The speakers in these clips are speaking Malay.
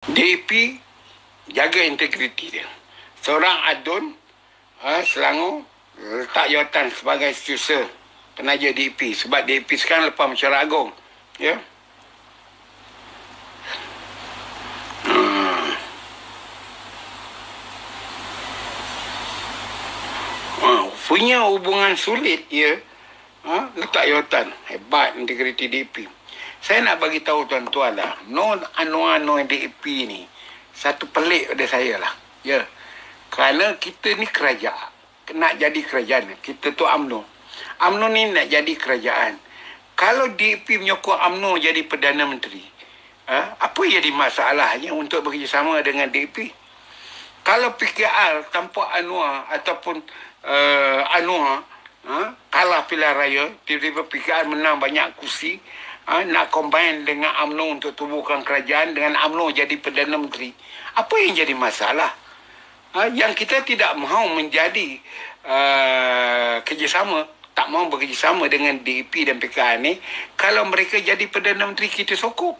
DAP jaga integriti dia. Seorang adun Selangor letak jawatan sebagai setiausaha penaja DAP sebab DAP sekarang lepas mesyuarat agung, ya. Punya hubungan sulit, ya. Letak jawatan hebat integriti DAP. Saya nak bagi tahu tuan-tuan lah, Anwar DAP ni satu pelik pada saya lah, ya. Kerana kita ni kerajaan, nak jadi kerajaan, kita tu UMNO. UMNO ni nak jadi kerajaan. Kalau DAP menyokong UMNO jadi Perdana Menteri, apa jadi masalahnya untuk bekerjasama dengan DAP? Kalau PKR tanpa Anwar ataupun Anwar kalah pilihan raya, tiba-tiba PKR menang banyak kursi, nak combine dengan UMNO untuk tubuhkan kerajaan, dengan UMNO jadi Perdana Menteri, apa yang jadi masalah? Yang kita tidak mahu menjadi kerjasama, tak mahu bekerjasama dengan DAP dan PKR ni, kalau mereka jadi Perdana Menteri, kita sokong.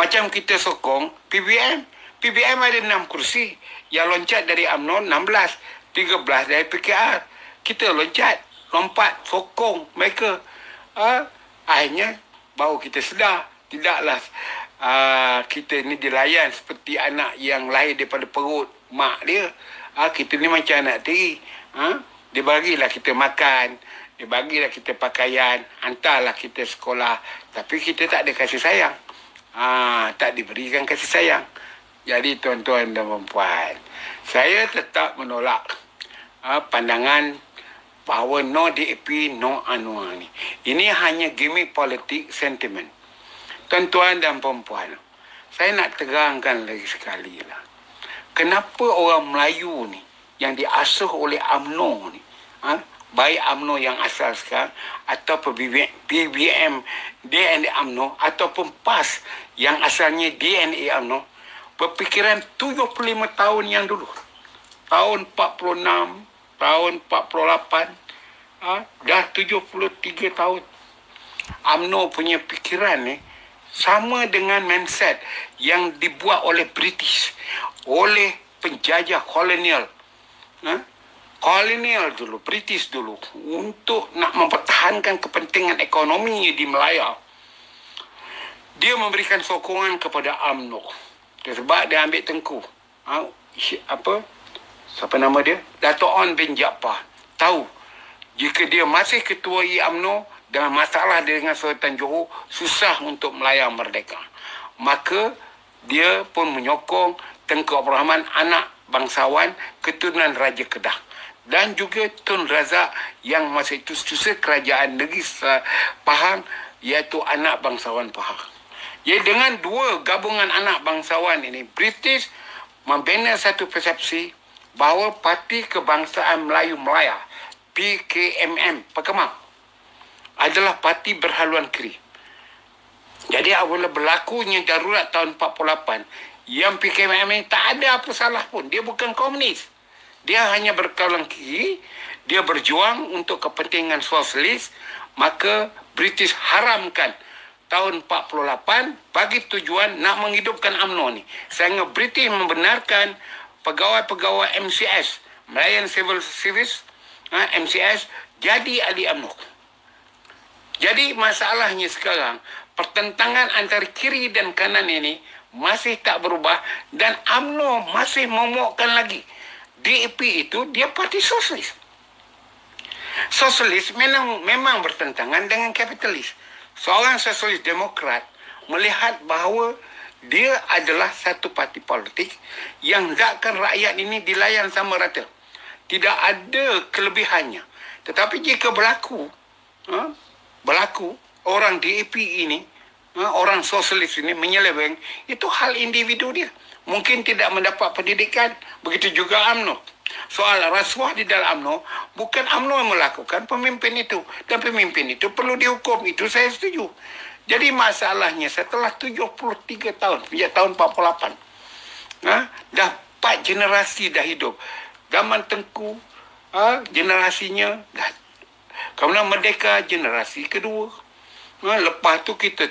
Macam kita sokong PBM. PBM ada 6 kursi. Yang loncat dari UMNO 16, 13 dari PKR. Kita lompat, sokong mereka. Akhirnya baru kita sedar, tidaklah kita ni dilayan seperti anak yang lahir daripada perut mak dia. Kita ni macam anak tiri. Dia bagilah kita makan, dia bagilah kita pakaian, hantarlah kita sekolah, tapi kita tak ada kasih sayang. Tak diberikan kasih sayang. Jadi tuan-tuan dan puan, saya tetap menolak pandangan bahawa no DAP, no Anwar ni. Ini hanya gimmick politik sentimen. Tuan-tuan dan puan, saya nak terangkan lagi sekali lah. Kenapa orang Melayu ni yang diasuh oleh UMNO ni, baik UMNO yang asal sekarang atau PBM DNA UMNO ataupun PAS yang asalnya DNA UMNO, berfikiran 75 tahun yang dulu, tahun 46, tahun 48, dah 73 tahun. UMNO punya fikiran ni sama dengan mindset yang dibuat oleh British, oleh penjajah kolonial. Kolonial dulu, British dulu, untuk nak mempertahankan kepentingan ekonominya di Melaya. Dia memberikan sokongan kepada UMNO. Sebab dia ambil Tengku. Siapa nama dia? Dato' On bin Jaafar. Tahu, jika dia masih ketua UMNO dengan masalah dengan Sultan Johor, susah untuk Melaya merdeka. Maka dia pun menyokong Tengku Abdul Rahman, anak bangsawan keturunan Raja Kedah. Dan juga Tun Razak yang masa itu setiausaha kerajaan negeri Pahang, iaitu anak bangsawan Pahang. Ya, dengan dua gabungan anak bangsawan ini, British membina satu persepsi bahawa Parti Kebangsaan Melayu Melaya, PKMM, Perkemang, adalah parti berhaluan kiri. Jadi apabila berlakunya darurat tahun 48, yang PKMM ini tak ada apa salah pun. Dia bukan komunis. Dia hanya berkawalan kiri. Dia berjuang untuk kepentingan sosialis. Maka British haramkan tahun 48 bagi tujuan nak menghidupkan UMNO ni. Sehingga British membenarkan pegawai-pegawai MCS, Malayan Civil Service, MCS, jadi ahli UMNO. Jadi masalahnya sekarang, pertentangan antara kiri dan kanan ini masih tak berubah dan UMNO masih memokkan lagi. DAP itu dia parti sosialis. Sosialis memang bertentangan dengan kapitalis. Seorang sosialis demokrat melihat bahawa dia adalah satu parti politik yang hendakkan rakyat ini dilayan sama rata. Tidak ada kelebihannya. Tetapi jika berlaku orang DAP ini, orang sosialis ini menyeleweng, itu hal individu dia. Mungkin tidak mendapat pendidikan, begitu juga UMNO. Soal rasuah di dalam UMNO, bukan UMNO yang melakukan, pemimpin itu. Dan pemimpin itu perlu dihukum, itu saya setuju. Jadi masalahnya setelah 73 tahun, sejak tahun 48, dah 4 generasi dah hidup. Zaman Tengku, generasinya dah. Kemudian Merdeka, generasi kedua. Lepas tu kita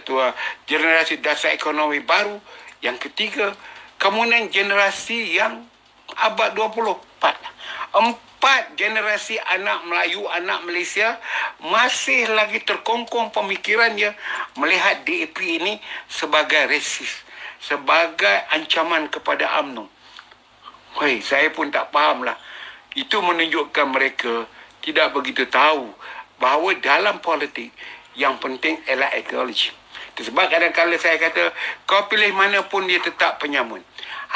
generasi dasar ekonomi baru, Yang ketiga, kemudian generasi yang abad 24. 4 generasi anak Melayu, anak Malaysia masih lagi terkongkong pemikirannya melihat DAP ini sebagai resis, sebagai ancaman kepada UMNO. Hei, saya pun tak faham lah. Itu menunjukkan mereka tidak begitu tahu bahawa dalam politik yang penting ialah ideologi. Sebab kadang-kadang saya kata, kau pilih mana pun dia tetap penyamun.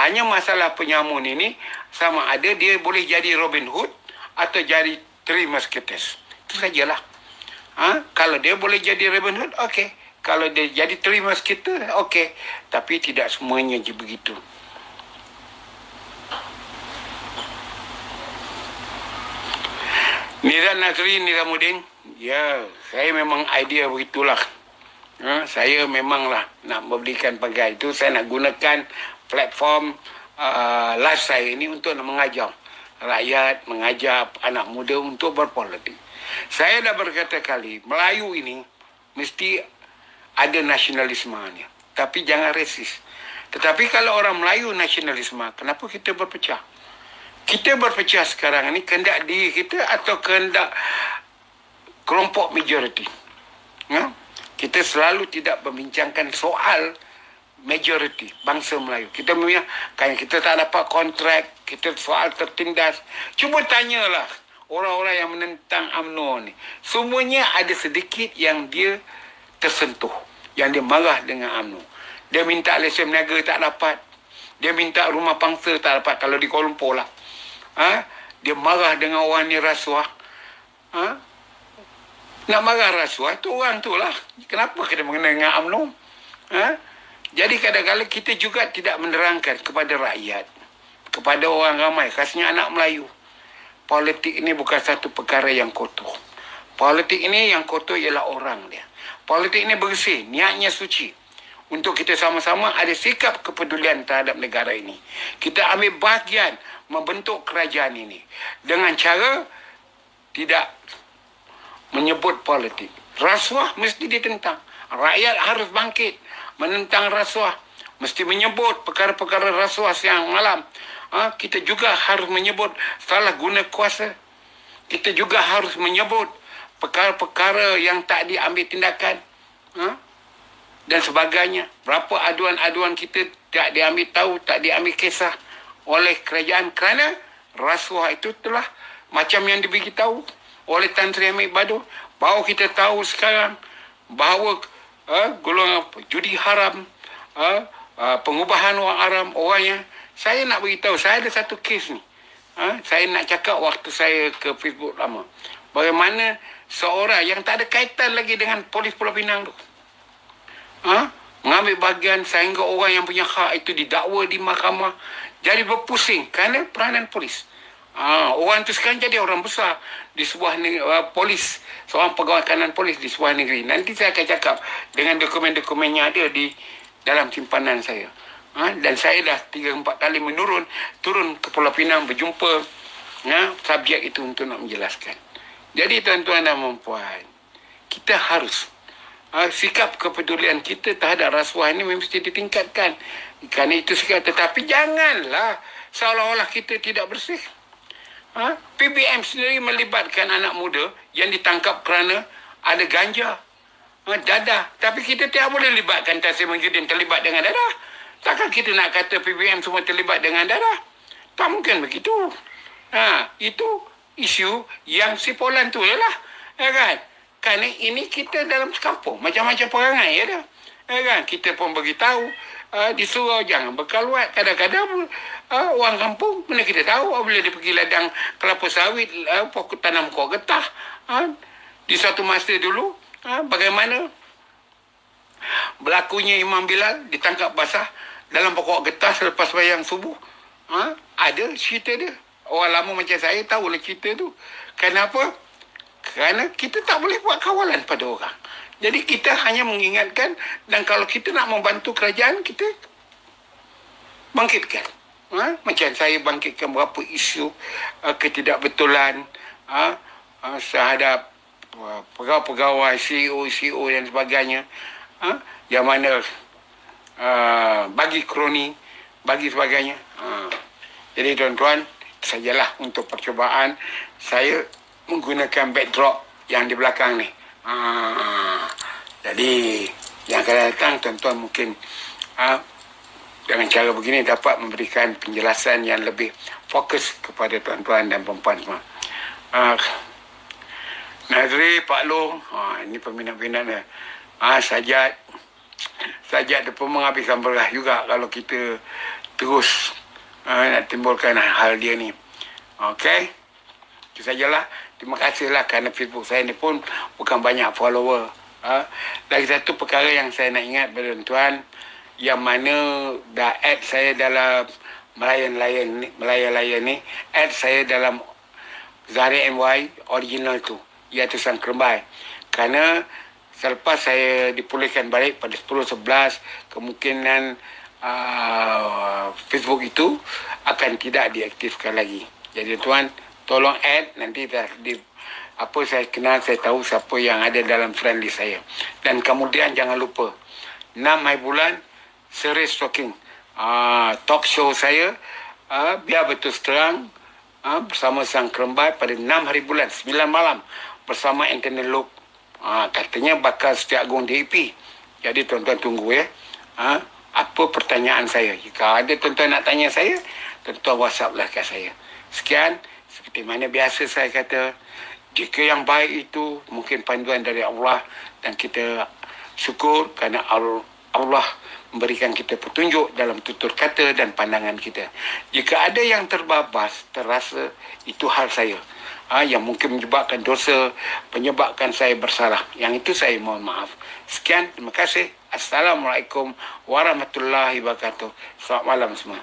Hanya masalah penyamun ini, sama ada dia boleh jadi Robin Hood atau jadi Three Musketeers. Itu sajalah. Kalau dia boleh jadi Robin Hood, okey. Kalau dia jadi Three Musketeers, okey. Tapi tidak semuanya je begitu. Nira Nazri, Niramuddin. Ya, saya memang idea begitulah. Saya memanglah nak memberikan pegang itu. Saya nak gunakan platform live saya ini untuk nak mengajar rakyat, mengajar anak muda untuk berpolitik. Saya dah berkata kali, Melayu ini mesti ada nasionalismenya. Tapi jangan resis. Tetapi kalau orang Melayu nasionalisme, kenapa kita berpecah? Kita berpecah sekarang ini kehendak diri kita atau kehendak kelompok majoriti? Ya? Kita selalu tidak membincangkan soal majoriti bangsa Melayu. Kita kan kita tak dapat kontrak, kita soal tertindas. Cuba tanyalah orang-orang yang menentang UMNO ni. Semuanya ada sedikit yang dia tersentuh, yang dia marah dengan UMNO. Dia minta lesen niaga tak dapat. Dia minta rumah pangsa tak dapat kalau di Kuala Lumpur lah. Dia marah dengan orang ni rasuah. Nak marah rasuah tu orang tu lah. Kenapa kena mengenai dengan UMNO? Jadi kadang-kadang kita juga tidak menerangkan kepada rakyat, kepada orang ramai, khasnya anak Melayu. Politik ini bukan satu perkara yang kotor. Politik ini yang kotor ialah orang dia. Politik ini bersih, niatnya suci. Untuk kita sama-sama ada sikap kepedulian terhadap negara ini. Kita ambil bahagian membentuk kerajaan ini dengan cara tidak menyebut politik. Rasuah mesti ditentang. Rakyat harus bangkit menentang rasuah. Mesti menyebut perkara-perkara rasuah siang malam. Kita juga harus menyebut salah guna kuasa. Kita juga harus menyebut perkara-perkara yang tak diambil tindakan. Dan sebagainya. Berapa aduan-aduan kita tak diambil tahu, tak diambil kisah oleh kerajaan kerana rasuah itu telah macam yang diberitahu oleh Tan Sri Amir Badur. Bahawa kita tahu sekarang bahawa golongan judi haram, pengubahan wang haram, orangnya. Saya nak beritahu, saya ada satu kes ni. Saya nak cakap waktu saya ke Facebook lama. Bagaimana seorang yang tak ada kaitan lagi dengan polis Pulau Pinang tu. Mengambil bahagian sehingga orang yang punya hak itu didakwa di mahkamah. Jadi berpusing kerana peranan polis. Orang tu sekarang jadi orang besar di sebuah polis, seorang pegawai kanan polis di sebuah negeri. Nanti saya akan cakap dengan dokumen-dokumennya ada di dalam simpanan saya. Dan saya dah 3-4 kali turun ke Pulau Pinang berjumpa subjek itu untuk nak menjelaskan. Jadi tuan-tuan dan puan, kita harus sikap kepedulian kita terhadap rasuah ini mesti ditingkatkan. Kerana itu sikap, tetapi janganlah seolah-olah kita tidak bersih. PBM sendiri melibatkan anak muda yang ditangkap kerana ada ganja, dadah. Tapi kita tidak boleh libatkan Tan Sri Muhyiddin terlibat dengan dadah. Takkan kita nak kata PBM semua terlibat dengan dadah? Tak mungkin begitu. Itu isu yang sipolan tu ialah, kan? Kerana ini kita dalam sekampung, macam-macam perangai ya dah. Kan? Kita pun beritahu, disuruh jangan berkaluat. Kadang-kadang orang kampung, mana kita tahu bila dia pergi ladang kelapa sawit, pokok tanam kau getah. Di suatu masa dulu, bagaimana berlakunya Imam Bilal ditangkap basah dalam pokok getah selepas bayang subuh. Ada cerita dia. Orang lama macam saya tahulah cerita tu. Kenapa? Kerana kita tak boleh buat kawalan pada orang. Jadi kita hanya mengingatkan, dan kalau kita nak membantu kerajaan, kita bangkitkan. Macam saya bangkitkan beberapa isu ketidakbetulan terhadap pegawai-pegawai, CEO dan sebagainya. Yang mana bagi kroni, bagi sebagainya. Jadi tuan-tuan, sajalah untuk percubaan saya menggunakan backdrop yang di belakang ni. Jadi yang akan datang tuan-tuan mungkin dengan cara begini dapat memberikan penjelasan yang lebih fokus kepada tuan-tuan dan perempuan semua. Nazri, Pak Long, ini peminat-peminat dia. Sajad pun menghabiskan beras juga kalau kita terus nak timbulkan hal dia ni. Okey, itu sajalah. Terima kasihlah kerana Facebook saya ni pun bukan banyak follower. Lagi satu perkara yang saya nak ingat pada tuan, yang mana dah add saya dalam Melayan-layan ni, add saya dalam Zahri MY original tu, iaitu Sang Kerembai. Kerana selepas saya dipulihkan balik pada 10/11, kemungkinan Facebook itu akan tidak diaktifkan lagi. Jadi tuan, tolong add, nanti apa saya kenal, saya tahu siapa yang ada dalam friend list saya. Dan kemudian jangan lupa 6 hari bulan Series Talking, talk show saya, biar betul terang, bersama Sang Kerembai pada 6 hari bulan 9 malam bersama Anthony Look. Katanya bakal Setiap Agung DAP. Jadi tuan-tuan tunggu ya. Apa pertanyaan saya? Jika ada tuan-tuan nak tanya saya, tuan-tuan WhatsApp lah kat saya. Sekian, seperti mana biasa saya kata, jika yang baik itu mungkin panduan dari Allah, dan kita syukur kerana Allah memberikan kita petunjuk dalam tutur kata dan pandangan kita. Jika ada yang terbabas, terasa, itu hal saya, yang mungkin menyebabkan dosa, menyebabkan saya bersalah. Yang itu saya mohon maaf. Sekian, terima kasih. Assalamualaikum warahmatullahi wabarakatuh. Selamat malam semua.